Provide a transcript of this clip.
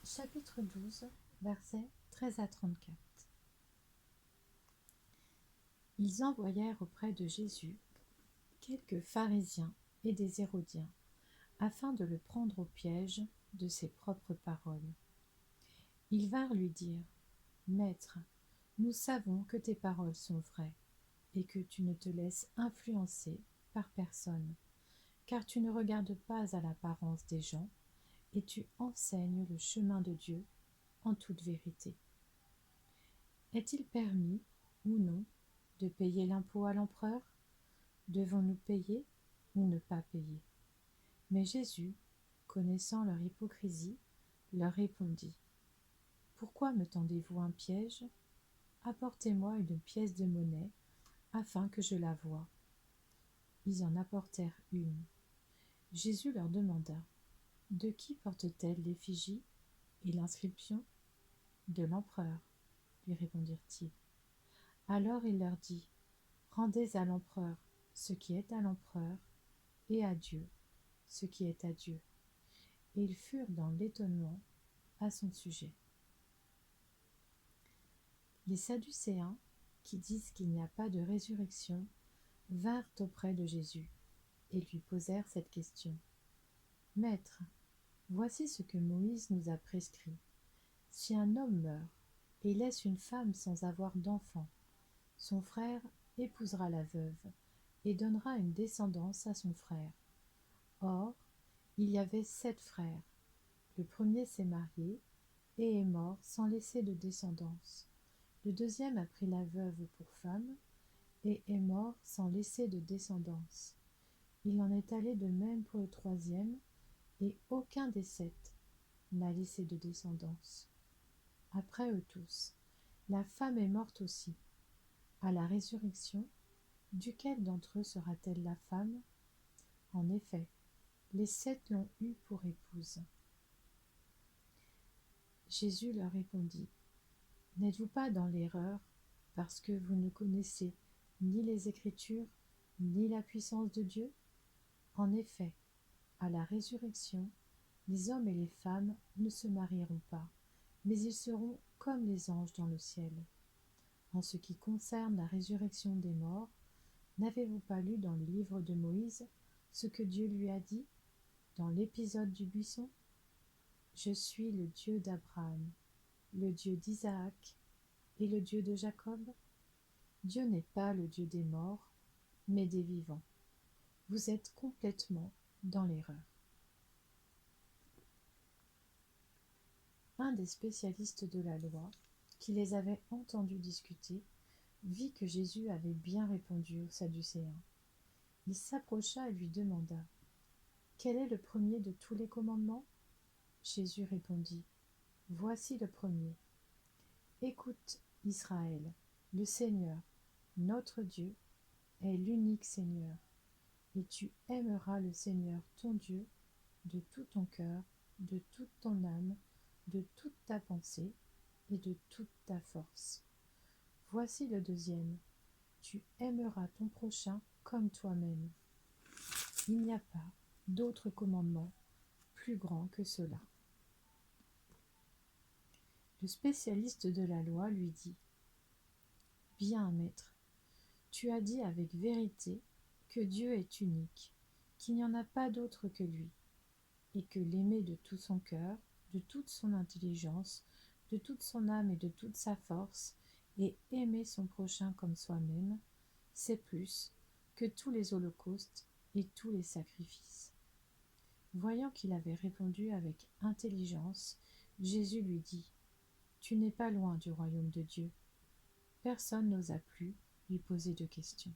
Chapitre 12, versets 13 à 34. Ils envoyèrent auprès de Jésus quelques pharisiens et des Hérodiens, afin de le prendre au piège de ses propres paroles. Ils vinrent lui dire : Maître, nous savons que tes paroles sont vraies, et que tu ne te laisses influencer par personne, car tu ne regardes pas à l'apparence des gens, et tu enseignes le chemin de Dieu en toute vérité. Est-il permis, ou non, de payer l'impôt à l'empereur ? Devons-nous payer ou ne pas payer ? Mais Jésus, connaissant leur hypocrisie, leur répondit : Pourquoi me tendez-vous un piège ? Apportez-moi une pièce de monnaie, afin que je la voie. Ils en apportèrent une. Jésus leur demanda : De qui porte-t-elle l'effigie et l'inscription ? De l'empereur, lui répondirent-ils. Alors il leur dit : Rendez à l'empereur ce qui est à l'empereur, et à Dieu ce qui est à Dieu. Et ils furent dans l'étonnement à son sujet. Les Sadducéens, qui disent qu'il n'y a pas de résurrection, vinrent auprès de Jésus et lui posèrent cette question : Maître, voici ce que Moïse nous a prescrit. Si un homme meurt et laisse une femme sans avoir d'enfant, son frère épousera la veuve et donnera une descendance à son frère. Or, il y avait 7 frères. Le premier s'est marié et est mort sans laisser de descendance. Le deuxième a pris la veuve pour femme et est mort sans laisser de descendance. Il en est allé de même pour le troisième, et aucun des 7 n'a laissé de descendance. Après eux tous, la femme est morte aussi. À la résurrection, duquel d'entre eux sera-t-elle la femme ? En effet, les 7 l'ont eue pour épouse. Jésus leur répondit : N'êtes-vous pas dans l'erreur, parce que vous ne connaissez ni les Écritures, ni la puissance de Dieu ? En effet, à la résurrection, les hommes et les femmes ne se marieront pas, mais ils seront comme les anges dans le ciel. En ce qui concerne la résurrection des morts, n'avez-vous pas lu dans le livre de Moïse ce que Dieu lui a dit dans l'épisode du buisson ? Je suis le Dieu d'Abraham, le Dieu d'Isaac et le Dieu de Jacob. Dieu n'est pas le Dieu des morts, mais des vivants. Vous êtes complètement dans l'erreur. Un des spécialistes de la loi, qui les avait entendus discuter, vit que Jésus avait bien répondu aux Sadducéens. Il s'approcha et lui demanda : Quel est le premier de tous les commandements ? Jésus répondit : Voici le premier. Écoute, Israël, le Seigneur, notre Dieu, est l'unique Seigneur, et tu aimeras le Seigneur ton Dieu de tout ton cœur, de toute ton âme, de toute ta pensée et de toute ta force. Voici le deuxième. Tu aimeras ton prochain comme toi-même. Il n'y a pas d'autre commandement plus grand que cela. Le spécialiste de la loi lui dit : Bien, maître, tu as dit avec vérité que Dieu est unique, qu'il n'y en a pas d'autre que lui, et que l'aimer de tout son cœur, de toute son intelligence, de toute son âme et de toute sa force, et aimer son prochain comme soi-même, c'est plus que tous les holocaustes et tous les sacrifices. Voyant qu'il avait répondu avec intelligence, Jésus lui dit : Tu n'es pas loin du royaume de Dieu. Personne n'osa plus lui poser de questions.